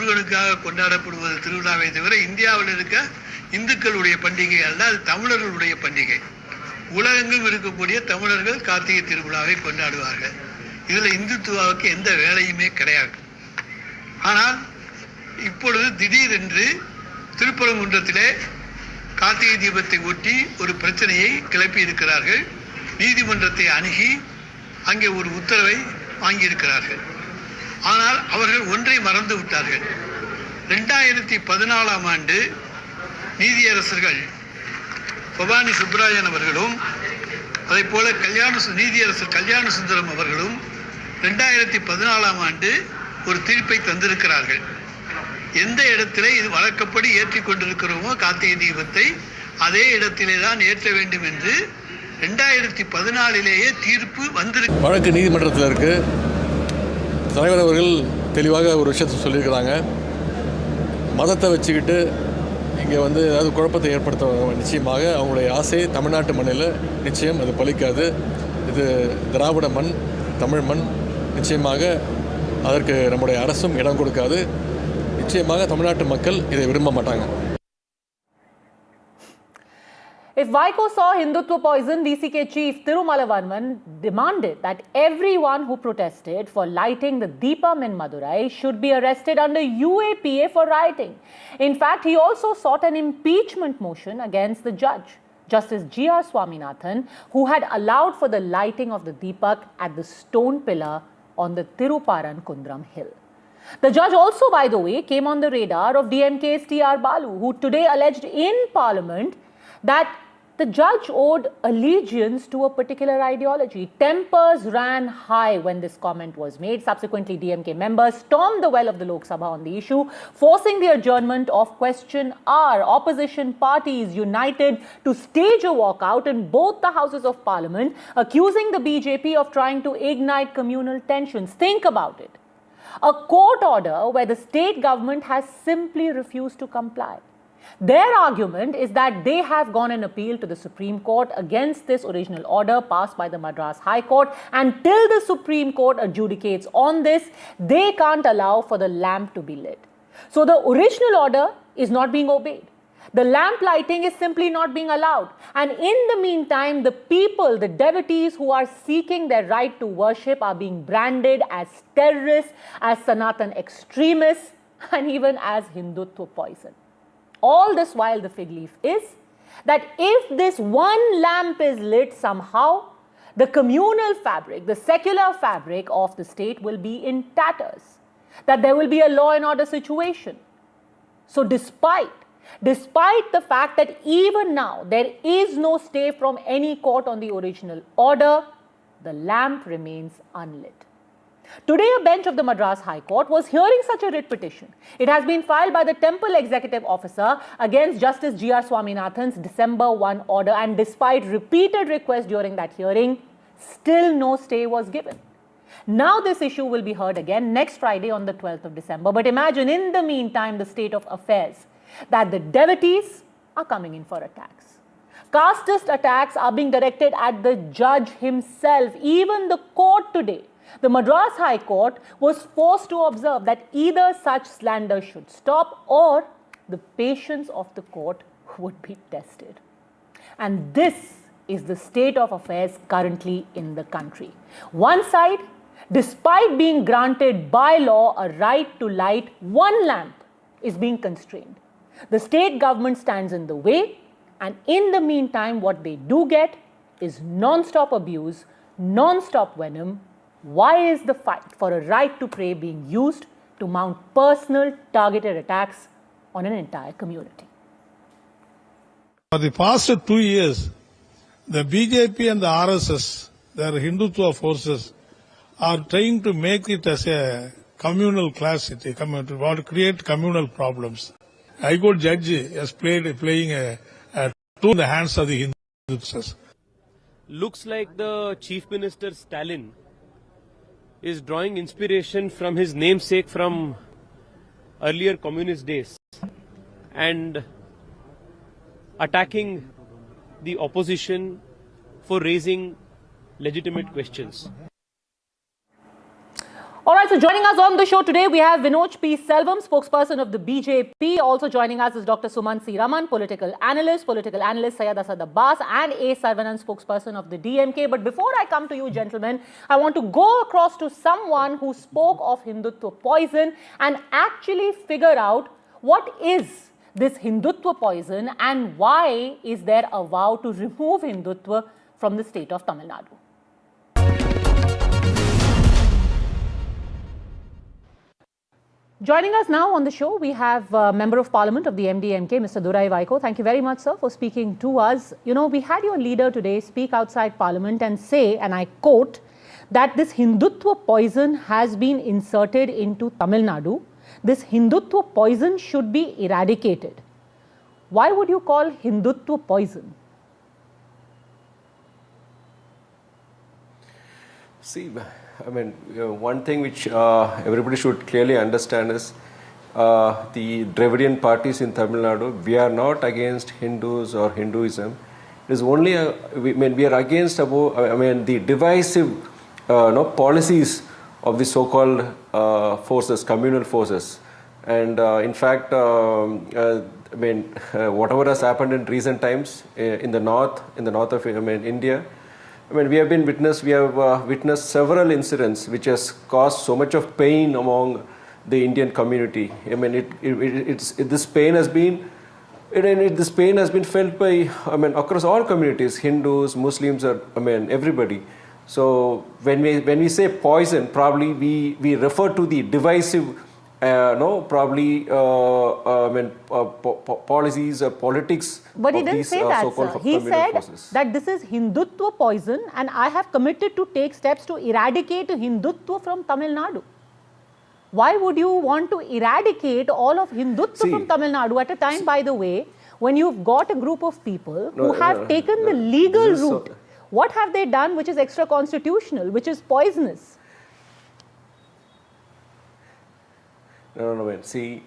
முருகனுக்காக கொண்டாடப்படுவது திருவிழாவை தவிர இந்தியாவில் இருக்க இந்துக்களுடைய பண்டிகை அல்ல, அது தமிழர்களுடைய பண்டிகை. உலகெங்கும் இருக்கக்கூடிய தமிழர்கள் கார்த்திகை திருவிழாவை கொண்டாடுவார்கள். இதில் இந்துத்துவாவுக்கு எந்த வேலையுமே கிடையாது. ஆனால் இப்பொழுது திடீரென்று திருப்பரங்குன்றத்திலே கார்த்திகை தீபத்தை ஒட்டி ஒரு பிரச்சனையை கிளப்பி இருக்கிறார்கள். நீதிமன்றத்தை அணுகி அங்கே ஒரு உத்தரவை வாங்கியிருக்கிறார்கள். ஆனால் அவர்கள் ஒன்றை மறந்து விட்டார்கள். 2014ஆம் ஆண்டு நீதியரசர்கள் பவானி சுப்ராயன் அவர்களும் அதே போல நீதியரசர் கல்யாண சுந்தரம் அவர்களும் 2014ஆம் ஆண்டு ஒரு தீர்ப்பை தந்திருக்கிறார்கள். எந்த இடத்திலே இது வழக்கப்படி ஏற்றிக் கொண்டிருக்கிறோமோ கார்த்திகை தீபத்தை அதே இடத்திலே தான் ஏற்ற வேண்டும் என்று 2014லேயே தீர்ப்பு வந்திருக்கு. வழக்கு நீதிமன்றத்தில் இருக்கு. தலைவர் அவர்கள் தெளிவாக ஒரு விஷயத்தை சொல்லியிருக்கிறாங்க. மதத்தை வச்சுக்கிட்டு இங்கே ஏதாவது குழப்பத்தை ஏற்படுத்த நிச்சயமாக அவங்களுடைய ஆசை தமிழ்நாட்டு மண்ணில் நிச்சயம் அது பலிக்காது. இது திராவிட மண், தமிழ் மண். நிச்சயமாக அதற்கு நம்முடைய அரசும் இடம் கொடுக்காது. நிச்சயமாக தமிழ்நாட்டு மக்கள் இதை விரும்ப மாட்டாங்க. If Vaiko saw Hindutva poison, DCK Chief Tirumalavarman demanded that everyone who protested for lighting the Deepam in Madurai should be arrested under UAPA for rioting. In fact, he also sought an impeachment motion against the judge, Justice G.R. Swaminathan, who had allowed for the lighting of the Deepak at the stone pillar on the Tiruparan-Kundram hill. The judge also, by the way, came on the radar of DMK's T.R. Balu, who today alleged in Parliament that the judge owed allegiance to a particular ideology. Tempers ran high when this comment was made. Subsequently, DMK members stormed the well of the Lok Sabha on the issue, forcing the adjournment of question hour. Opposition parties united to stage a walkout in both the houses of Parliament, accusing the BJP of trying to ignite communal tensions. Think about it. A court order where the state government has simply refused to comply. Their argument is that they have gone and appealed to the Supreme Court against this original order passed by the Madras High Court, and till the Supreme Court adjudicates on this, they can't allow for the lamp to be lit. So the original order is not being obeyed. The lamp lighting is simply not being allowed. And in the meantime, the people, the devotees who are seeking their right to worship are being branded as terrorists, as Sanatan extremists, and even as Hindutva poison. All this while the fig leaf is that if this one lamp is lit somehow, the communal fabric, the secular fabric of the state will be in tatters, that there will be a law and order situation. So despite the fact that even now there is no stay from any court on the original order, the lamp remains unlit. Today, a bench of the Madras High Court was hearing such a writ petition. It has been filed by the Temple Executive Officer against Justice G.R. Swaminathan's December 1 order, and despite repeated requests during that hearing, still no stay was given. Now this issue will be heard again next Friday on the 12th of December. But imagine in the meantime the state of affairs, that the devotees are coming in for attacks. Casteist attacks are being directed at the judge himself. Even the court today, the Madras High Court, was forced to observe that either such slander should stop or the patience of the court would be tested. And this is the state of affairs currently in the country. One side, despite being granted by law a right to light one lamp, is being constrained. The state government stands in the way, and in the meantime, what they do get is non-stop abuse, non-stop venom. Why is the fight for a right to pray being used to mount personal targeted attacks on an entire community? For the past 2 years, the BJP and the RSS, their Hindutva forces, are trying to make it as a communal clash, want to create communal problems. High Court judge is playing a tool in the hands of the Hindus. Looks like the Chief Minister Stalin is drawing inspiration from his namesake from earlier communist days and attacking the opposition for raising legitimate questions. All right, so joining us on the show today, we have Vinod P. Selvam, spokesperson of the BJP. Also joining us is Dr. Sumant C. Raman, political analyst Syed Asad Abbas, and A. Sarvanan, spokesperson of the DMK. But before I come to you, gentlemen, I want to go across to someone who spoke of Hindutva poison and actually figure out what is this Hindutva poison and why is there a vow to remove Hindutva from the state of Tamil Nadu. Joining us now on the show, we have Member of Parliament of the MDMK, Mr. Durai Vaiko. Thank you very much, sir, for speaking to us. You know, we had your leader today speak outside Parliament and say, and I quote, that this Hindutva poison has been inserted into Tamil Nadu. This Hindutva poison should be eradicated. Why would you call Hindutva poison? See, I mean, one thing which everybody should clearly understand is the Dravidian parties in Tamil Nadu, we are not against Hindus or Hinduism. It is only, we are against the divisive policies of the so-called forces, communal forces. And in fact, whatever has happened in recent times in the north of India, we have witnessed several incidents which has caused so much of pain among the Indian community. This pain has been felt by across all communities, Hindus, Muslims, everybody. So when we say poison, probably we refer to the divisive policies or politics. But he didn't say that, sir. He said forces. That this is Hindutva poison and I have committed to take steps to eradicate Hindutva from Tamil Nadu. Why would you want to eradicate all of Hindutva from Tamil Nadu at a time, by the way, when you've got a group of people who have taken the legal route? What have they done which is extra-constitutional, which is poisonous? No. See,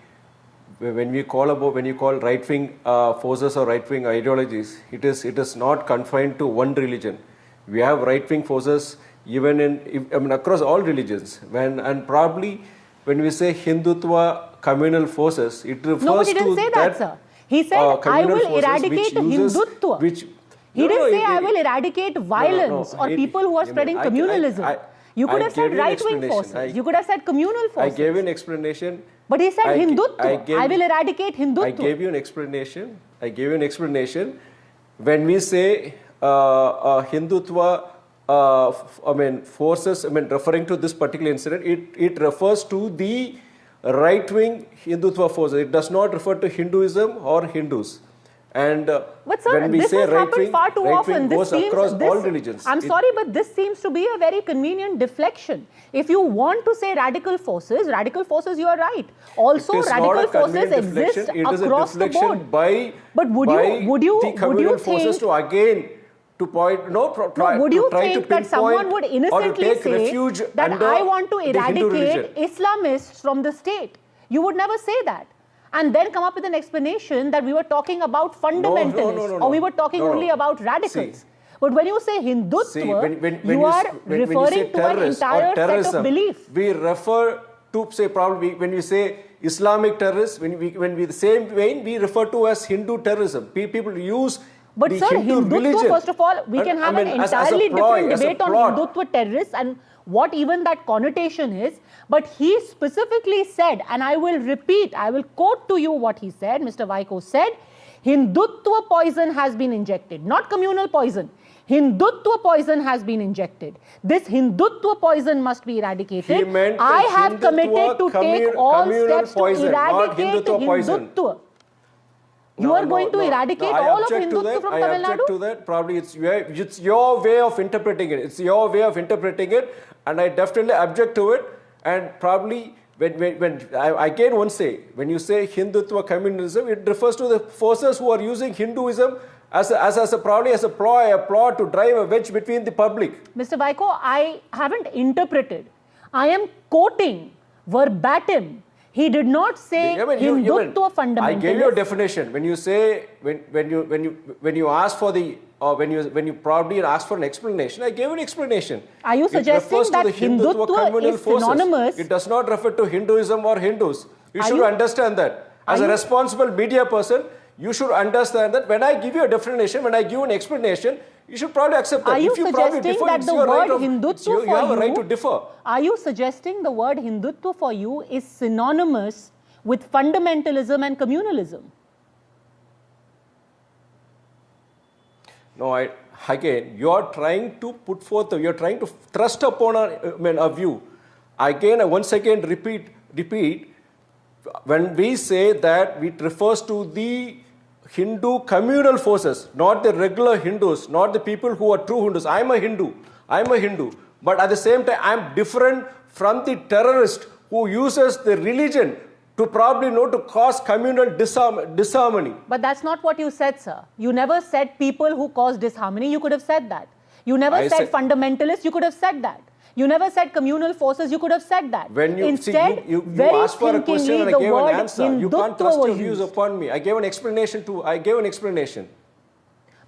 when you call right-wing forces or right-wing ideologies, it is not confined to one religion. We have right-wing forces even across all religions. And probably when we say Hindutva communal forces, it refers to No, but he didn't say that, sir. He said, I will eradicate Hindutva. He didn't say, I will eradicate violence or people who are spreading communalism. You could have said right-wing forces. You could have said communal forces. I gave you an explanation. But he said Hindutva. I will eradicate Hindutva. I gave you an explanation. When we say Hindutva, forces, referring to this particular incident, it refers to the right-wing Hindutva forces. It does not refer to Hinduism or Hindus. And but sir, when we this say has happened far too often. Goes across all religions. I'm sorry, but this seems to be a very convenient deflection. If you want to say radical forces, you are right. Also, radical forces exist across the board. But would you forces to again to point would you think that someone would innocently say that I want to eradicate Islamists from the state? You would never say that. And then come up with an explanation that we were talking about fundamentalists or we were talking only about radicals. But when you say Hindutva, you are referring to an entire set of beliefs. We refer to, say, probably when we say Islamic terrorists, when we the same vein, we refer to as Hindu terrorism. People use But the sir, Hindu Hindutva, religion. First of all, we can have an entirely different debate on Hindutva terrorists and what even that connotation is. But he specifically said, and I will repeat, I will quote to you what he said, Mr. Vaiko said, Hindutva poison has been injected, not communal poison. Hindutva poison has been injected. This Hindutva poison must be eradicated. He meant I have committed to take all steps to eradicate Hindutva. You are going to eradicate all of Hindutva from Tamil Nadu? I object to that. Probably it's your way of interpreting it. It's your way of interpreting it, and I definitely object to it. And probably when I again once say, when you say Hindutva communalism, it refers to the forces who are using Hinduism as a ploy to drive a wedge between the public. Mr. Vaiko, I haven't interpreted. I am quoting verbatim. He did not say Hindutva fundamentalist. I gave you a definition. When you say when you ask for the when you probably asked for an explanation, I gave an explanation. Are you It suggesting refers to that the Hindutva Hindutva communal is forces. synonymous? It does not refer to Hinduism or Hindus. You Are should you- understand that. As are a you- responsible media person, you should understand that when I give you a definition, when I give an explanation, you should probably accept that. Are you If you probably suggesting differ, that it's the your right word of, Hindutva you for have a right you- to differ. Are you suggesting the word Hindutva for you is synonymous with fundamentalism and communalism? No, again, you are trying to put forth, you are trying to thrust upon a view. Again, once again, repeat, when we say that it refers to the Hindu communal forces, not the regular Hindus, not the people who are true Hindus. I am a Hindu. But at the same time, I am different from the terrorist who uses the religion to probably to cause communal disharmony. But that's not what you said, sir. You never said people who cause disharmony. You could have said that. You never said fundamentalists. You could have said that. You never said communal forces. You could have said that. When you Instead, you very asked for a question and I the gave word an answer. You can't Hindutva thrust was your views used. upon me. I gave an explanation too.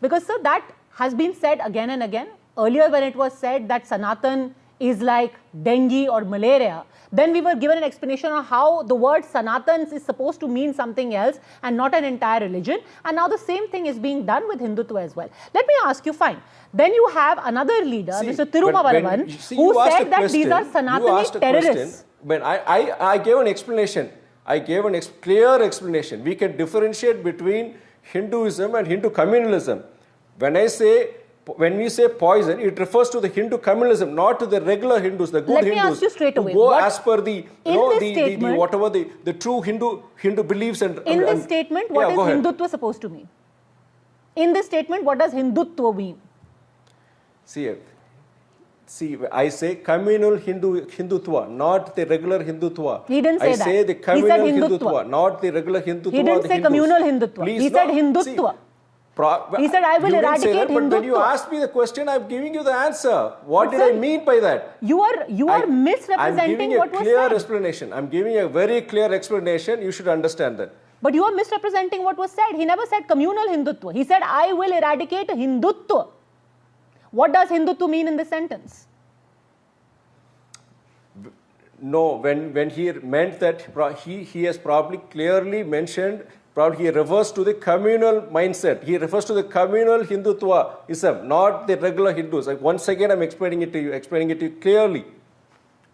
Because, sir, that has been said again and again. Earlier, when it was said that Sanatan is like dengue or malaria, then we were given an explanation on how the word Sanatan is supposed to mean something else and not an entire religion. And now the same thing is being done with Hindutva as well. Let me ask you, fine. Then you have another leader, Mr. Tirumavalavan, who said that these are Sanatani terrorists. When I gave an explanation. I gave a clear explanation. We can differentiate between Hinduism and Hindu communalism. When we say poison, it refers to the Hindu communalism, not to the regular Hindus, the good Hindus. Let me ask you straight away. Who go as per the statement, the true Hindu beliefs and. In this statement, what is Hindutva supposed to mean? In this statement, what does Hindutva mean? See, I say communal Hindutva, not the regular Hindutva. He didn't say that. I say the communal Hindutva, not the regular Hindutva. He didn't say communal Hindutva. Please, he said Hindutva. He said, I will eradicate Hindutva. But when you asked me the question, I'm giving you the answer. What did I mean by that? You are misrepresenting what was said. I'm giving a clear explanation. I'm giving a very clear explanation. You should understand that. But you are misrepresenting what was said. He never said communal Hindutva. He said, I will eradicate Hindutva. What does Hindutva mean in this sentence? No, when he meant that, he has probably clearly mentioned, probably he refers to the communal mindset. He refers to the communal Hindutvaism, not the regular Hindus. Once again, I'm explaining it to you clearly.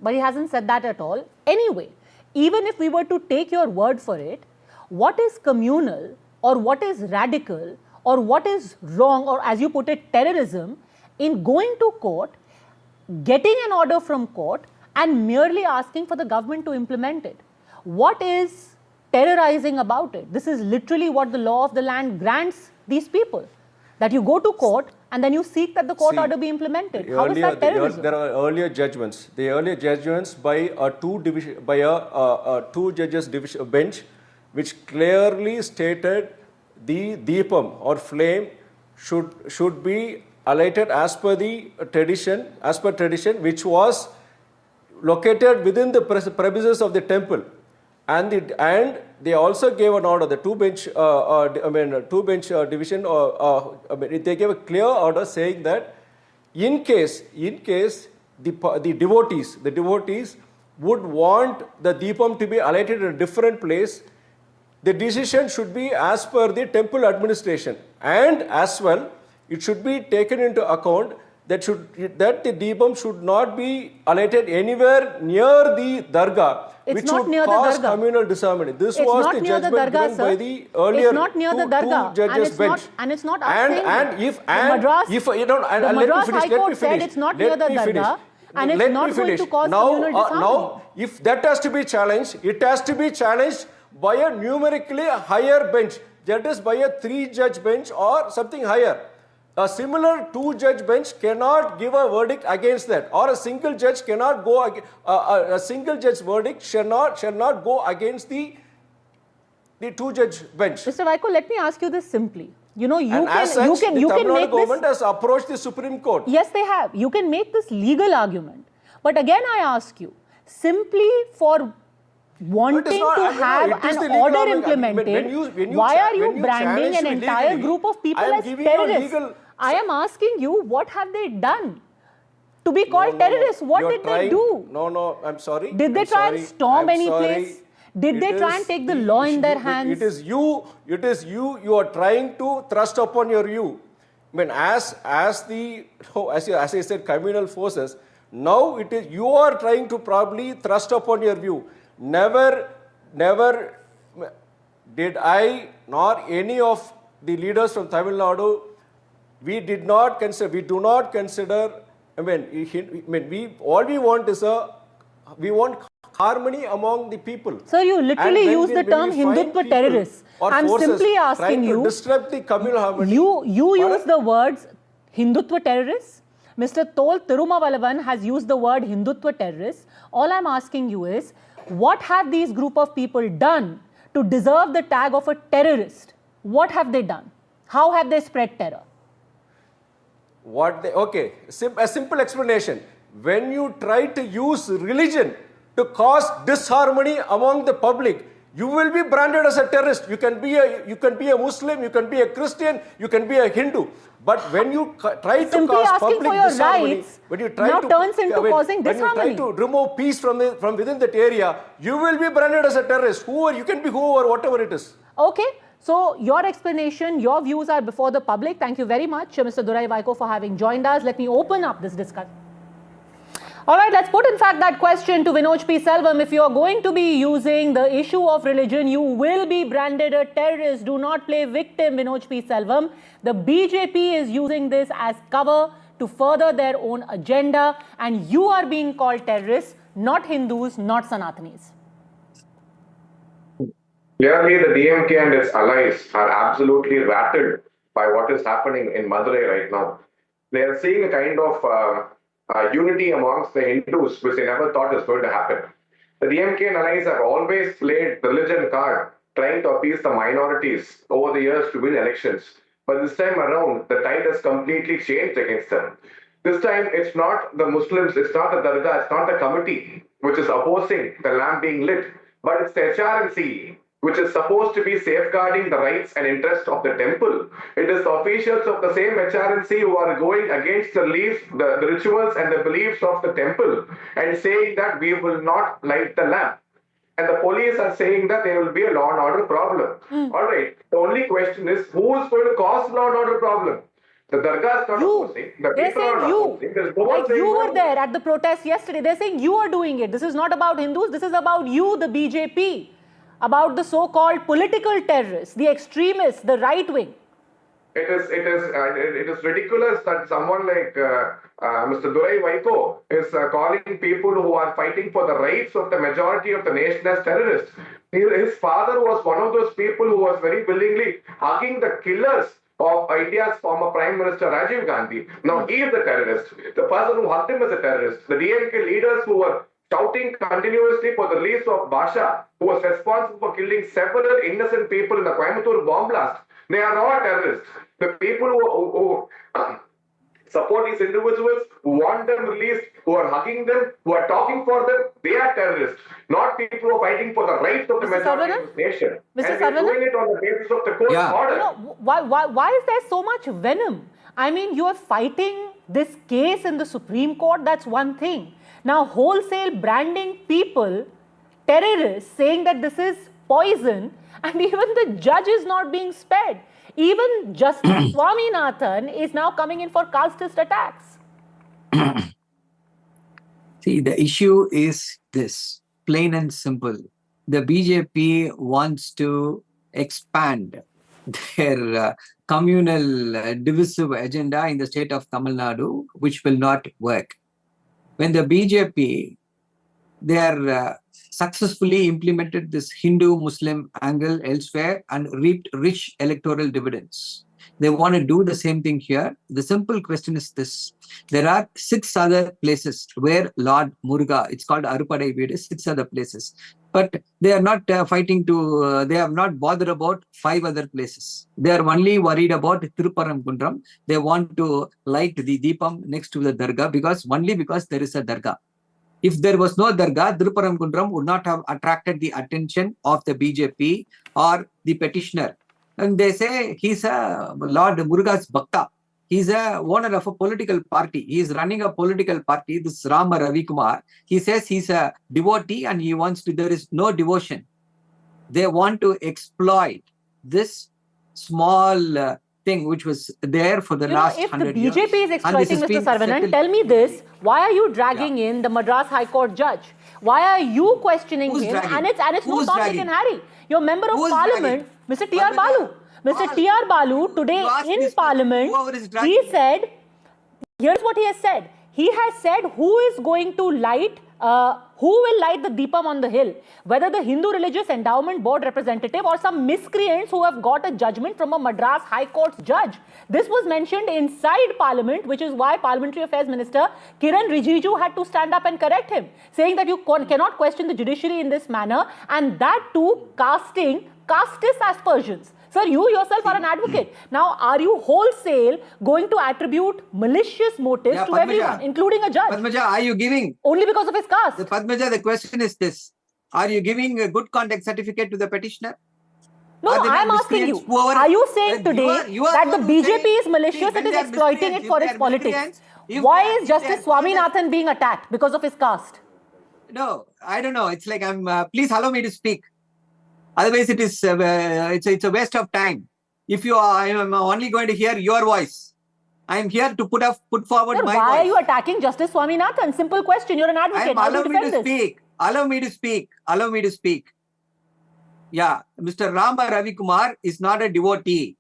But he hasn't said that at all. Anyway, even if we were to take your word for it, what is communal or what is radical or what is wrong, or as you put it, terrorism, in going to court, getting an order from court and merely asking for the government to implement it? What is terrorizing about it? This is literally what the law of the land grants these people. That you go to court and then you seek that the court order be implemented. How is that terrorism? There are earlier judgments. The earlier judgments by a two judges bench, which clearly stated the deepam or flame should be alighted as per tradition, which was located within the premises of the temple. And they also gave an order. The two bench division. They gave a clear order saying that in case the devotees would want the deepam to be alighted in a different place, the decision should be as per the temple administration, and as well it should be taken into account that the deepam should not be alighted anywhere near the dargah. It's which not would near the cause dargah. communal disharmony. This It's was not the near the judgment dargah, given sir. by the earlier It's not near the dargah. two judges bench. And it's not us And saying that. and Madras, if you don't, the let me Madras finish. High Let Court me said finish. it's not Let near the me finish. dargah and it's Let not me going finish. to cause communal disharmony. Now, if that has to be challenged, it has to be challenged by a numerically higher bench. That is by a 3-judge bench or something higher. A similar 2-judge bench cannot give a verdict against that, or a single judge cannot go. A single judge verdict shall not go against the 2-judge bench. Mr. Vaiko, let me ask you this simply. You can the Tamil make Nadu government this. has approached the Supreme Court. Yes, they have. You can make this legal argument. But again, I ask you, simply for wanting to have an order implemented, why are you branding an entire group of people as terrorists? I am asking you, what have they done to be called terrorists? What did they do? No, I'm sorry. Did they try and storm any place? Did they try and take the law in their hands? It is you are trying to thrust upon your view. I mean, as I said, communal forces, now it is you are trying to probably thrust upon your view. Never did I nor any of the leaders from Tamil Nadu, we do not consider, all we want is we want harmony among the people. Sir, you literally use the term Hindutva terrorists. I'm simply asking you, to disrupt the communal harmony. You use the words Hindutva terrorists. Mr. Tol Tirumavalavan has used the word Hindutva terrorists. All I'm asking you is, what have these group of people done to deserve the tag of a terrorist? What have they done? How have they spread terror? A simple explanation. When you try to use religion to cause disharmony among the public, you will be branded as a terrorist. You can be a Muslim, you can be a Christian, you can be a Hindu. But when you try to cause public disharmony, when you try to remove peace from within that area, you will be branded as a terrorist. You can be whoever, whatever it is. Okay. So your explanation, your views are before the public. Thank you very much, Mr. Durai Vaiko, for having joined us. Let me open up this discussion. All right, let's put in fact that question to Vinod P. Selvam. If you are going to be using the issue of religion, you will be branded a terrorist. Do not play victim, Vinod P. Selvam. The BJP is using this as cover to further their own agenda, and you are being called terrorists, not Hindus, not Sanatanis. Clearly, the DMK and its allies are absolutely rattled by what is happening in Madurai right now. They are seeing a kind of unity amongst the Hindus, which they never thought was going to happen. The DMK and allies have always played the religion card, trying to appease the minorities over the years to win elections. But this time around, the tide has completely changed against them. This time, it's not the Muslims, it's not the Dargah, it's not the committee which is opposing the lamp being lit, but it's the HRNC, which is supposed to be safeguarding the rights and interests of the temple. It is the officials of the same HRNC who are going against the rituals and the beliefs of the temple and saying that we will not light the lamp. And the police are saying that there will be a law and order problem. All right, the only question is, who is going to cause law and order problem? The Dargah is not opposing. They're saying you. Like you were there at the protest yesterday. They're saying you are doing it. This is not about Hindus. This is about you, the BJP. About the so-called political terrorists, the extremists, the right wing. It is ridiculous that someone like Mr. Durai Vaiko is calling people who are fighting for the rights of the majority of the nation as terrorists. His father was one of those people who was very willingly hugging the killers of India's former Prime Minister Rajiv Gandhi. Now he is the terrorist. The person who hugged him is a terrorist. The DMK leaders who were shouting continuously for the release of Basha, who was responsible for killing several innocent people in the Coimbatore bomb blast. They are all terrorists. The people who support these individuals, who want them released, who are hugging them, who are talking for them, they are terrorists. Not people who are fighting for the rights of the majority of the nation. Mr. And they are doing it on the basis of the court order. No, why is there so much venom? I mean, you are fighting this case in the Supreme Court, that's one thing. Now, wholesale branding people, terrorists, saying that this is poison, and even the judge is not being spared. Even Justice Swaminathan is now coming in for casteist attacks. See, the issue is this, plain and simple. The BJP wants to expand their communal divisive agenda in the state of Tamil Nadu, which will not work. When the BJP, they are successfully implemented this Hindu-Muslim angle elsewhere and reaped rich electoral dividends. They want to do the same thing here. The simple question is this. There are 6 other places where Lord Muruga, it's called Arupadai Veedu, 6 other places. But they are not they have not bothered about 5 other places. They are only worried about Thiruparamkundram. They want to light the Deepam next to the Dargah because there is a Dargah. If there was no Dargah, Thiruparamkundram would not have attracted the attention of the BJP or the petitioner. And they say he's a Lord Muruga's Bhakta. He's a owner of a political party. He is running a political party. This Rama Ravi Kumar. He says he's a devotee and he wants to. There is no devotion. They want to exploit this small thing which was there for the last 100 years. If the BJP is exploiting, Mr. Saravanan, tell me this: why are you dragging in the Madras High Court judge? Why are you questioning him? Dragging? And it's no Tom, Dick and Harry. Your member of Parliament, Mr. T.R. Balu. Mr. T.R. Balu today in Parliament, he said, here's what he has said. He has said who is going to light, who will light the Deepam on the hill, whether the Hindu Religious Endowment Board representative or some miscreants who have got a judgment from a Madras High Court judge. This was mentioned inside Parliament, which is why Parliamentary Affairs Minister Kiran Rijiju had to stand up and correct him, saying that you cannot question the judiciary in this manner, and that too casting casteist aspersions. Sir, you yourself are an advocate. Now, are you wholesale going to attribute malicious motives to everyone, including a judge? Padmaja, are you giving? Only because of his caste. Padmaja, the question is this. Are you giving a good conduct certificate to the petitioner? No, I'm asking you. Are you saying today that the BJP is malicious and is exploiting it for its politics? Why is Justice Swaminathan being attacked? Because of his caste? No, I don't know. It's like please allow me to speak. Otherwise, it's a waste of time. If I'm only going to hear your voice. I'm here to put forward my voice. Why are you attacking Justice Swaminathan? Simple question. You're an advocate. Allow me to speak. Allow me to speak. Allow me to speak. Yeah, Mr. Rama Ravi Kumar is not a devotee.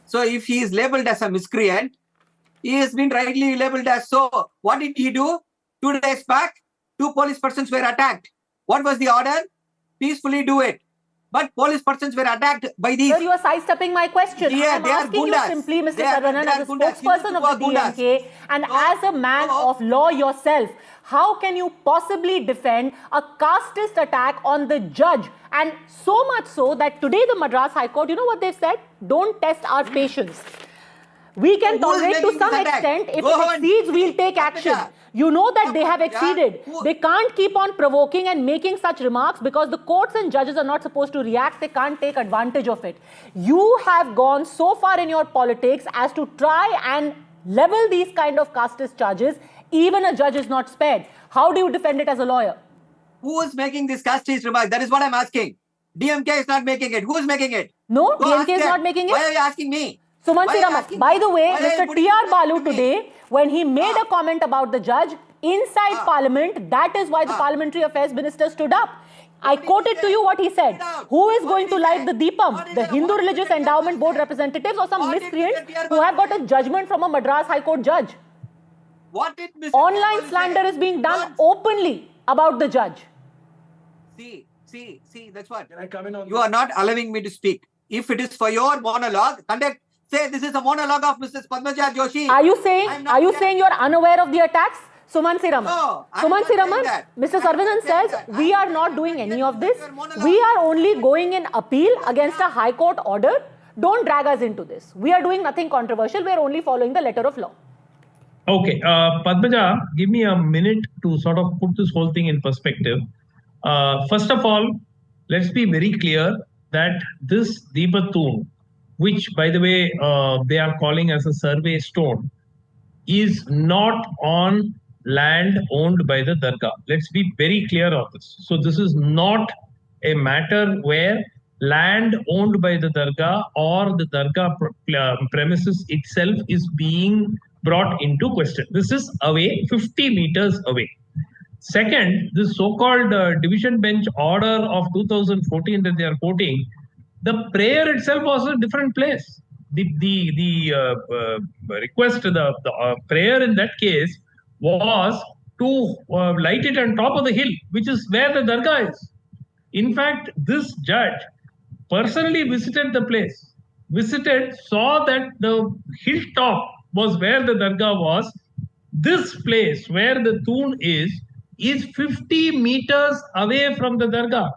So if he is labelled as a miscreant, he has been rightly labelled as so. What did he do? 2 days back, 2 police persons were attacked. What was the order? Peacefully do it. But police persons were attacked by these. Sir, you are sidestepping my question. I am asking you simply, Mr. Saravanan, as a spokesperson of the DMK and as a man of law yourself, how can you possibly defend a casteist attack on the judge? And so much so that today the Madras High Court, you know what they've said? Don't test our patience. We can tolerate to some extent. If it exceeds, we'll take action. You know that they have exceeded. They can't keep on provoking and making such remarks because the courts and judges are not supposed to react. They can't take advantage of it. You have gone so far in your politics as to try and level these kind of casteist charges. Even a judge is not spared. How do you defend it as a lawyer? Who is making this casteist remark? That is what I'm asking. DMK is not making it. Who is making it? No, DMK is not making it. Why are you asking me? Sumansi Raman. By the way, Mr. T.R. Balu today, when he made a comment about the judge inside Parliament, that is why the Parliamentary Affairs Minister stood up. I quoted to you what he said. Who is going to light the Deepam? The Hindu Religious Endowment Board representatives or some miscreants who have got a judgment from a Madras High Court judge? Online slander is being done openly about the judge. See, that's what. Can I come in on you are not allowing me to speak. If it is for your monologue, say this is a monologue of Mrs. Padmaja Joshi. Are you saying you're unaware of the attacks? Sumansi Raman. No, Sumansi Raman, Mr. Saravanan says we are not doing any of this. We are only going in appeal against a High Court order. Don't drag us into this. We are doing nothing controversial. We are only following the letter of law. Okay, Padmaja, give me a minute to sort of put this whole thing in perspective. First of all, let's be very clear that this Deepatun, which by the way they are calling as a survey stone, is not on land owned by the Dargah. Let's be very clear of this. So this is not a matter where land owned by the Dargah or the Dargah premises itself is being brought into question. This is away, 50 meters away. Second, this so-called division bench order of 2014 that they are quoting, the prayer itself was a different place. The request, the prayer in that case was to light it on top of the hill, which is where the Dargah is. In fact, this judge personally visited the place, saw that the hilltop was where the Dargah was. This place where the Toon is 50 meters away from the Dargah.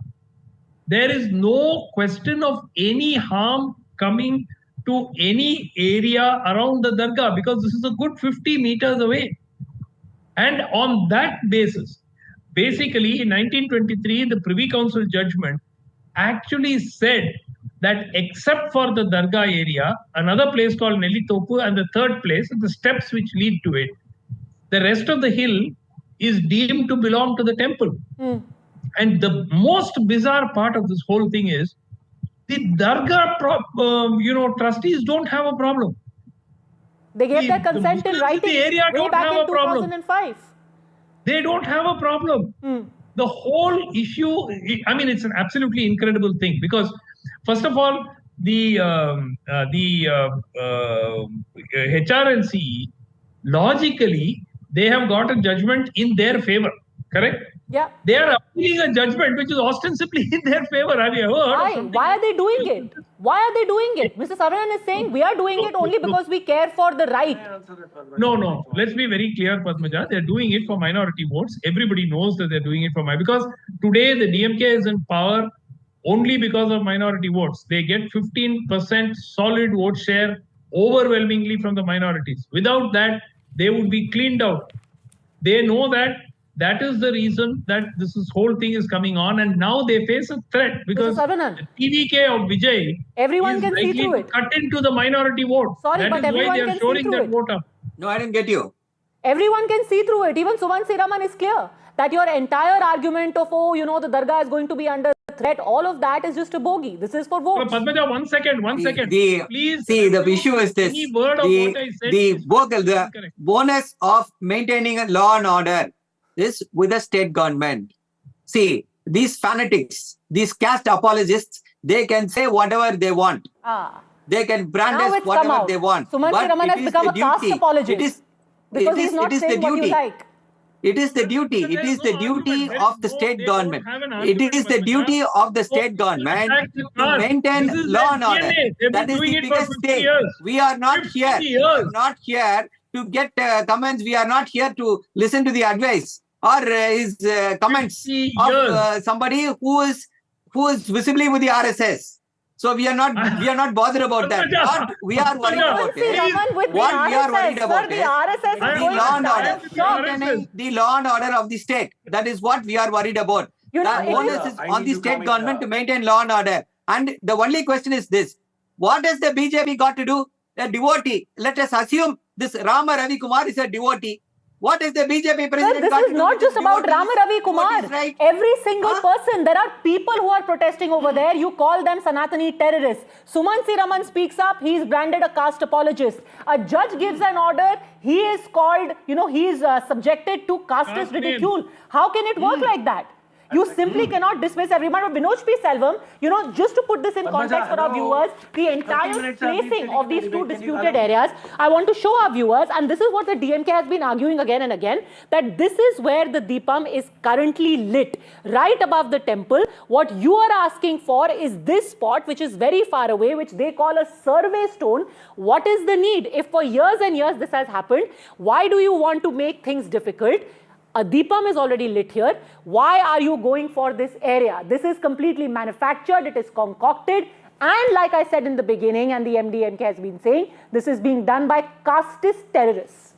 There is no question of any harm coming to any area around the Dargah because this is a good 50 meters away. And on that basis, basically in 1923, the Privy Council judgment actually said that except for the Dargah area, another place called Nelitopu, and the third place, the steps which lead to it, the rest of the hill is deemed to belong to the temple. And the most bizarre part of this whole thing is the Dargah, trustees don't have a problem. They gave their The consent in Muslims in writing the area way don't back have in a problem. 2005. They don't have a problem. The whole issue, I mean, it's an absolutely incredible thing because, first of all, the HRNC, logically, they have got a judgment in their favor, correct? Yeah. They are appealing a judgment which is ostensibly in their favor. Have you ever heard of something? Why are they doing it? Why are they doing it? Mr. Savanan is saying we are doing it only because we care for the right. No. Let's be very clear, Padmaja. They're doing it for minority votes. Everybody knows that they're doing it for because today the DMK is in power only because of minority votes. They get 15% solid vote share overwhelmingly from the minorities. Without that, they would be cleaned out. They know that is the reason that this whole thing is coming on, and now they face a threat because the TVK of Vijay everyone is can see through it. Cut into the minority vote. Sorry, but everyone they are can showing see through that it. vote up. No, I didn't get you. Everyone can see through it. Even Sumansi Raman is clear that your entire argument of, the Dargah is going to be under threat, all of that is just a bogey. This is for votes. Padmaja, one second. Please. See, the issue is this. Any word of what I said The bonus of maintaining a law and order is with the state government. See, these fanatics, these caste apologists, they can say whatever they want. They can brand us whatever they want. Sumansi Raman has become a caste apologist. Because he's not saying what you like. It is the duty. It is the duty of the state government. It is the duty of the state government to maintain law and order. That is the biggest thing. We are not here. We are not here to get comments. We are not here to listen to the advice or his comments of somebody who is visibly with the RSS. So we are not bothered about that. What we are worried about is the law and order of the state. That is what we are worried about. The onus is on the state government to maintain law and order. And the only question is this: what has the BJP got to do? A devotee. Let us assume this Rama Ravi Kumar is a devotee. What is the BJP president? Sir, this is not just about Rama Ravi Kumar. Right? Every single person. There are people who are protesting over there. You call them Sanatani terrorists. Sumansi Raman speaks up. He is branded a caste apologist. A judge gives an order. He is called, he is subjected to casteist ridicule. How can it work like that? You simply cannot dismiss everyone. But Vinod P. Selvam, just to put this in context for our viewers, the entire placing of these two disputed areas, I want to show our viewers, and this is what the DMK has been arguing again and again, that this is where the Deepam is currently lit, right above the temple. What you are asking for is this spot, which is very far away, which they call a survey stone. What is the need? If for years and years this has happened, why do you want to make things difficult? A Deepam is already lit here. Why are you going for this area? This is completely manufactured. It is concocted. And like I said in the beginning, and the MDMK has been saying, this is being done by casteist terrorists.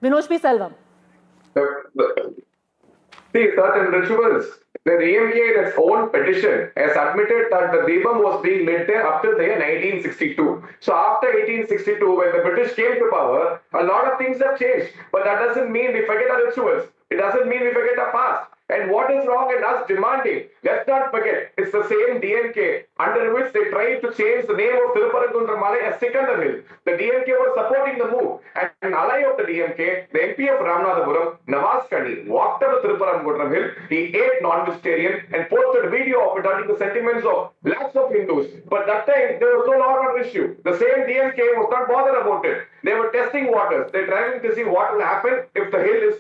Vinod P. Selvam. See, certain rituals. The DMK in its own petition has admitted that the Deepam was being lit there up till the year 1962. So after 1862, when the British came to power, a lot of things have changed. But that doesn't mean we forget our rituals. It doesn't mean we forget our past. And what is wrong in us demanding? Let's not forget, it's the same DMK under which they tried to change the name of Thiruparangundram Malai as Sikandar Hill. The DMK was supporting the move. And an ally of the DMK, the MP of Ramanathapuram, Nawaz Kani, walked up to Thiruparangundram Hill. He ate non-vegetarian and posted a video of it hurting the sentiments of lakhs of Hindus. But that time, there was no law and order issue. The same DMK was not bothered about it. They were testing waters. They're trying to see what will happen if the hill is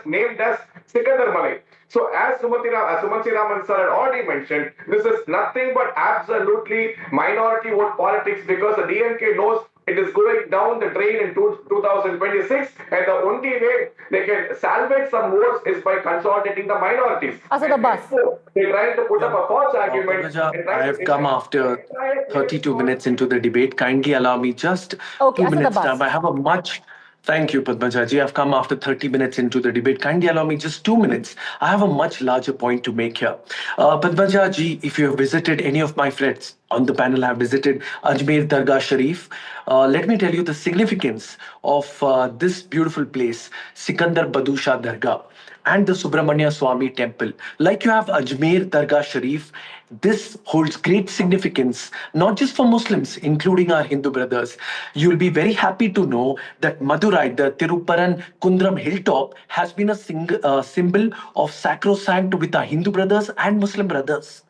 named as Sikandar Malai. So as Sumansi Raman sir had already mentioned, this is nothing but absolutely minority vote politics because the DMK knows it is going down the drain in 2026 and the only way they can salvage some votes is by consolidating the minorities. They're trying to put up a false argument. I have come after 32 minutes into the debate. Kindly allow me just 2 minutes time. I have a much Thank you, Padmajaji. I've come after 30 minutes into the debate. Kindly allow me just 2 minutes. I have a much larger point to make here. Padmajaji, if you have visited any of my friends on the panel, have visited Ajmer Dargah Sharif. Let me tell you the significance of this beautiful place, Sikandar Badusha Dargah, and the Subramanya Swami temple. Like you have Ajmer Dargah Sharif, this holds great significance, not just for Muslims, including our Hindu brothers. You'll be very happy to know that Madurai, the Tiruparan Kundram hilltop, has been a symbol of sacrosanct with our Hindu brothers and Muslim brothers.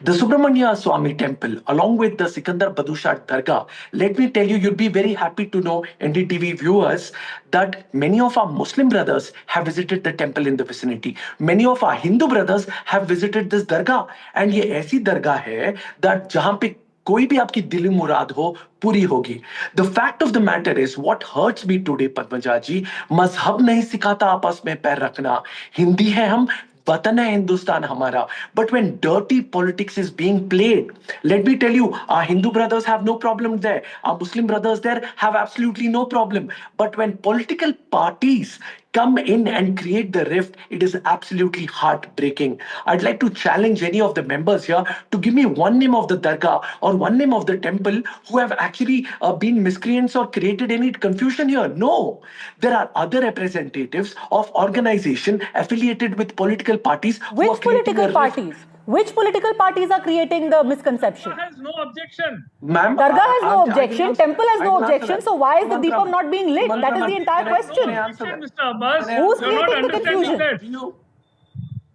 The Subramanya Swami temple, along with the Sikandar Badusha Dargah, let me tell you, you'd be very happy to know, NDTV viewers, that many of our Muslim brothers have visited the temple in the vicinity. Many of our Hindu brothers have visited this Dargah. And ये ऐसी दरगाह है that जहाँ पे कोई भी आपकी दिली मुराद हो पूरी होगी. The fact of the matter is, what hurts me today, Padmajaji, मजहब नहीं सिखाता आपस में पैर रखना. हिंदी है हम, वतन है हिंदुस्तान हमारा. But when dirty politics is being played, let me tell you, our Hindu brothers have no problem there. Our Muslim brothers there have absolutely no problem. But when political parties come in and create the rift, it is absolutely heartbreaking. I'd like to challenge any of the members here to give me one name of the dargah or one name of the temple who have actually been miscreants or created any confusion here. No, there are other representatives of organization affiliated with political parties. Which political parties? Which political parties are creating the misconception? Dargah has no objection. Ma'am, Dargah has no objection, temple has no objection, so why is the Deepam not being lit? That is the entire question. Mr. Abbas, Who's you're not creating the understanding confusion? that.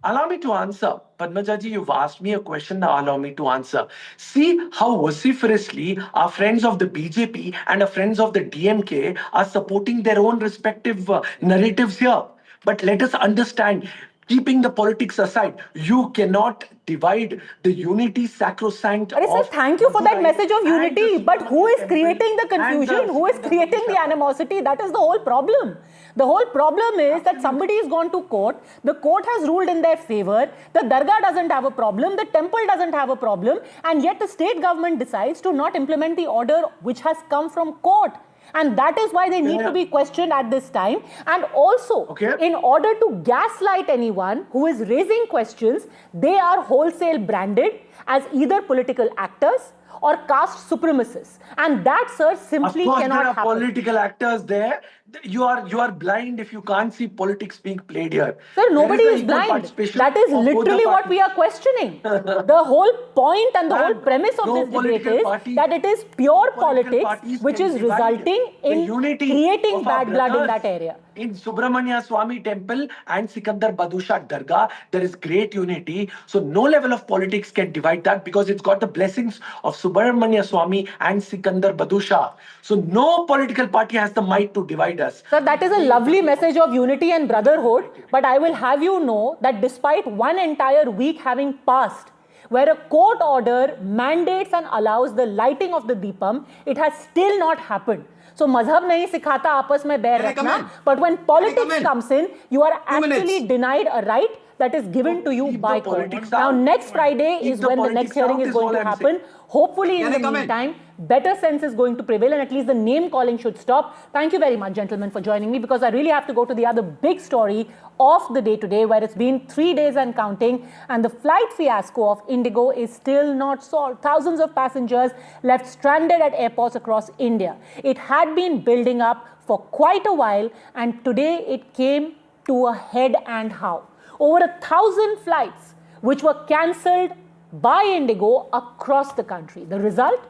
Allow me to answer. Padmajaji, you've asked me a question, now allow me to answer. See how vociferously our friends of the BJP and our friends of the DMK are supporting their own respective narratives here. But let us understand, keeping the politics aside, you cannot divide the unity sacrosanct. Sir, thank you for that message of unity. But who is creating the confusion? Who is creating the animosity? That is the whole problem. The whole problem is that somebody has gone to court. The court has ruled in their favor. The dargah doesn't have a problem. The temple doesn't have a problem. And yet the state government decides to not implement the order which has come from court. And that is why they need to be questioned at this time. And also, in order to gaslight anyone who is raising questions, they are wholesale branded as either political actors or caste supremacists. And that, sir, simply cannot happen. Of course, there are political actors there. You are blind if you can't see politics being played here. Sir, nobody is blind. That is literally what we are questioning. The whole point and the whole premise of this debate is that it is pure politics which is resulting in creating bad blood in that area. In Subramanya Swami temple and Sikandar Badusha Dargah, there is great unity. So no level of politics can divide that because it's got the blessings of Subramanya Swami and Sikandar Badusha. So no political party has the might to divide us. Sir, that is a lovely message of unity and brotherhood. But I will have you know that despite one entire week having passed, where a court order mandates and allows the lighting of the Deepam, it has still not happened. So mazhab nahi sikhata aapas mein bair rakhna, but when politics comes in, you are actually denied a right that is given to you by court. Now next Friday is when the next hearing is going to happen. Hopefully in the meantime, better sense is going to prevail and at least the name calling should stop. Thank you very much, gentlemen, for joining me, because I really have to go to the other big story of the day today, where it's been 3 days and counting, and the flight fiasco of Indigo is still not solved. Thousands of passengers left stranded at airports across India. It had been building up for quite a while, and today it came to a head. And how? Over 1,000 flights which were cancelled by Indigo across the country. The result?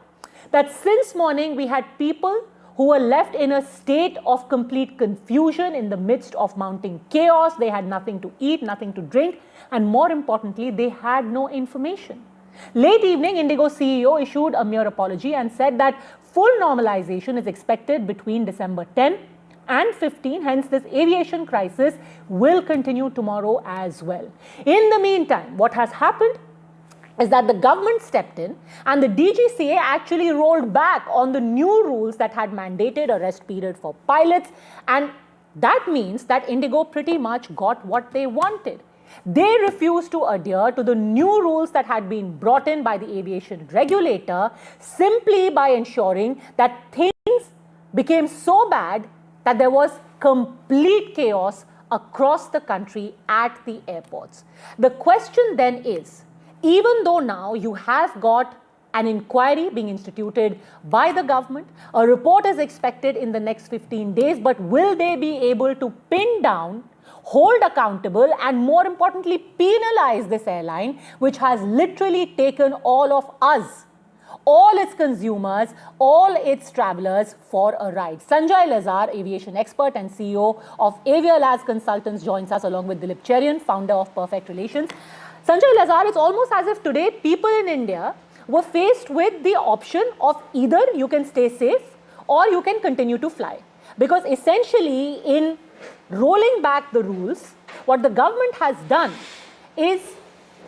That since morning we had people who were left in a state of complete confusion in the midst of mounting chaos. They had nothing to eat, nothing to drink, and more importantly, they had no information. Late evening, Indigo CEO issued a mere apology and said that full normalization is expected between December 10 and 15, hence this aviation crisis will continue tomorrow as well. In the meantime, what has happened is that the government stepped in and the DGCA actually rolled back on the new rules that had mandated a rest period for pilots, and that means that Indigo pretty much got what they wanted. They refused to adhere to the new rules that had been brought in by the aviation regulator simply by ensuring that things became so bad that there was complete chaos across the country at the airports. The question then is, even though now you have got an inquiry being instituted by the government, a report is expected in the next 15 days, but will they be able to pin down, hold accountable, and more importantly, penalize this airline, which has literally taken all of us, all its consumers, all its travelers for a ride? Sanjay Lazar, aviation expert and CEO of Avialaz Consultants, joins us along with Dilip Cherian, founder of Perfect Relations. Sanjay Lazar, it's almost as if today people in India were faced with the option of either you can stay safe or you can continue to fly. Because essentially, in rolling back the rules, what the government has done is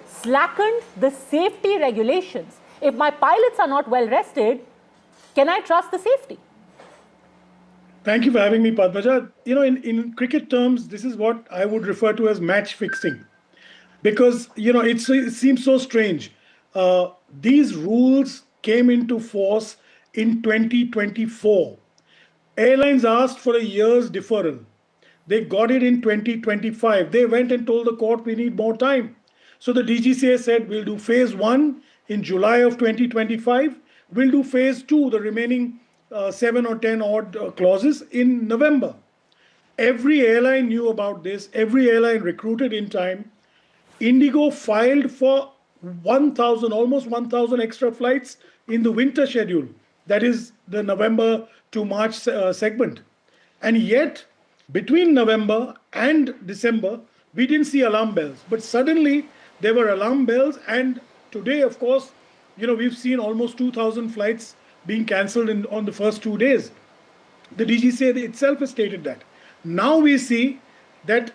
slackened the safety regulations. If my pilots are not well rested, can I trust the safety? Thank you for having me, Padmaja. You know, in cricket terms, this is what I would refer to as match fixing. Because, you know, it seems so strange. These rules came into force in 2024. Airlines asked for a year's deferral. They got it in 2025. They went and told the court, we need more time. So the DGCA said, we'll do phase 1 in July of 2025. We'll do phase 2, the remaining 7 or 10 odd clauses, in November. Every airline knew about this. Every airline recruited in time. Indigo filed for 1,000, almost 1,000 extra flights in the winter schedule. That is the November to March segment. And yet, between November and December, we didn't see alarm bells. But suddenly, there were alarm bells. And today, of course, you know, we've seen almost 2,000 flights being cancelled on the first 2 days. The DGCA itself has stated that. Now we see that,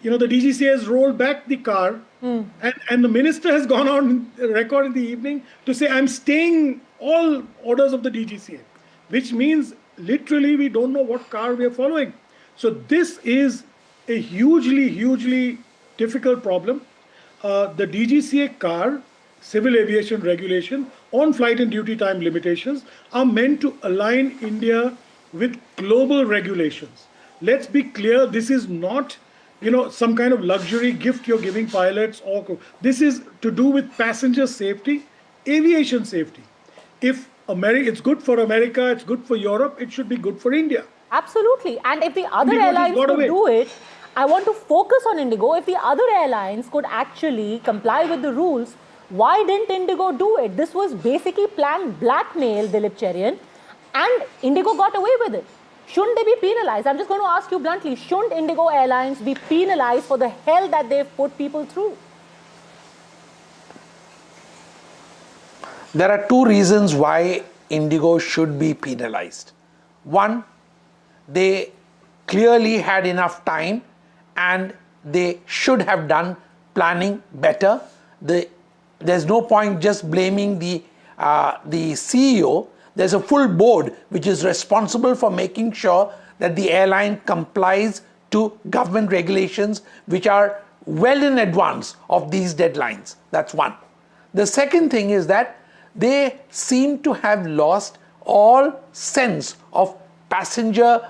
you know, the DGCA has rolled back the car, and the minister has gone on record in the evening to say, I'm staying all orders of the DGCA, which means literally we don't know what car we are following. So this is a hugely difficult problem. The DGCA car, civil aviation regulation on flight and duty time limitations are meant to align India with global regulations. Let's be clear, this is not, you know, some kind of luxury gift you're giving pilots or crew. This is to do with passenger safety, aviation safety. If it's good for America, it's good for Europe, it should be good for India. Absolutely. And if the other airlines could do it, I want to focus on Indigo. If the other airlines could actually comply with the rules, why didn't Indigo do it? This was basically planned blackmail, Dilip Cherian, and Indigo got away with it. Shouldn't they be penalized? I'm just going to ask you bluntly, shouldn't Indigo Airlines be penalized for the hell that they've put people through? There are two reasons why Indigo should be penalized. One, they clearly had enough time and they should have done planning better. There's no point just blaming the CEO. There's a full board which is responsible for making sure that the airline complies to government regulations which are well in advance of these deadlines. That's one. The second thing is that they seem to have lost all sense of passenger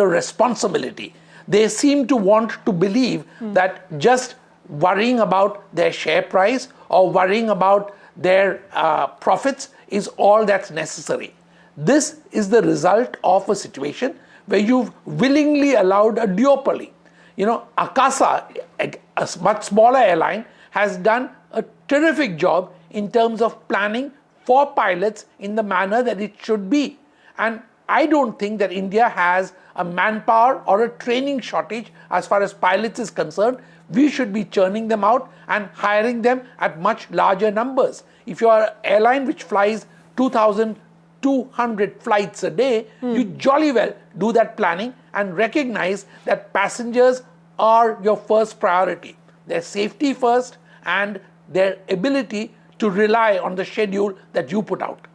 responsibility. They seem to want to believe that just worrying about their share price or worrying about their profits is all that's necessary. This is the result of a situation where you've willingly allowed a duopoly. You know, Akasa, a much smaller airline, has done a terrific job in terms of planning for pilots in the manner that it should be. And I don't think that India has a manpower or a training shortage as far as pilots is concerned. We should be churning them out and hiring them at much larger numbers. If you are an airline which flies 2,200 flights a day, you jolly well do that planning and recognize that passengers are your first priority. Their safety first and their ability to rely on the schedule that you put out.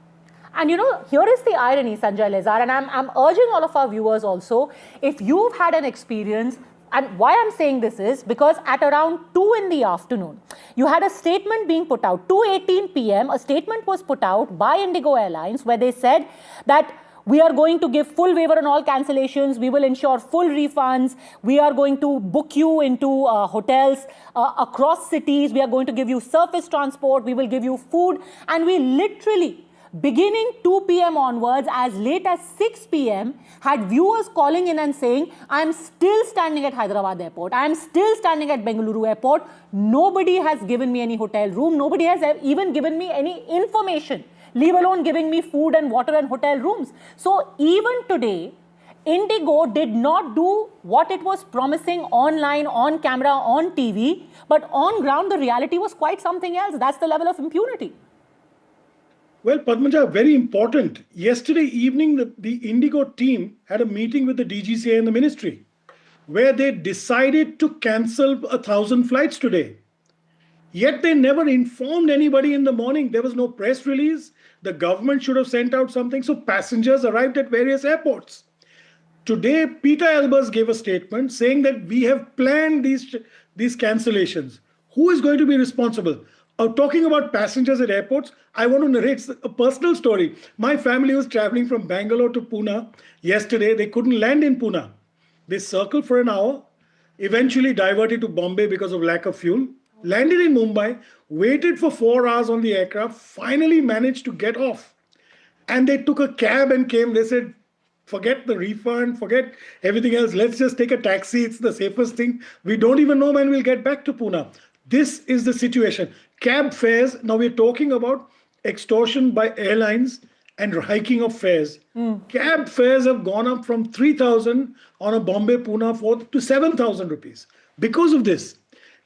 And you know, here is the irony, Sanjay Lazar, and I'm urging all of our viewers also, if you've had an experience, and why I'm saying this is because at around 2 in the afternoon, you had a statement being put out, 2:18 p.m., a statement was put out by Indigo Airlines where they said that We are going to give full waiver on all cancellations. We will ensure full refunds. We are going to book you into hotels across cities. We are going to give you surface transport. We will give you food. And we literally, beginning 2 p.m. onwards, as late as 6 p.m., had viewers calling in and saying, I am still standing at Hyderabad airport. I am still standing at Bengaluru airport. Nobody has given me any hotel room. Nobody has even given me any information, leave alone giving me food and water and hotel rooms. So even today, Indigo did not do what it was promising online, on camera, on TV, but on ground, the reality was quite something else. That's the level of impunity. Well, Padmaja, very important. Yesterday evening, the Indigo team had a meeting with the DGCA and the ministry, where they decided to cancel 1,000 flights today. Yet they never informed anybody in the morning. There was no press release. The government should have sent out something. So passengers arrived at various airports. Today, Peter Elbers gave a statement saying that we have planned these cancellations. Who is going to be responsible? Talking about passengers at airports, I want to narrate a personal story. My family was traveling from Bangalore to Pune yesterday. They couldn't land in Pune. They circled for an hour, eventually diverted to Bombay because of lack of fuel, landed in Mumbai, waited for 4 hours on the aircraft, finally managed to get off. And they took a cab and came. They said, forget the refund, forget everything else. Let's just take a taxi. It's the safest thing. We don't even know when we'll get back to Pune. This is the situation. Cab fares, now we're talking about extortion by airlines and hiking of fares. Cab fares have gone up from 3,000 on a Bombay-Pune to 7,000 rupees. Because of this,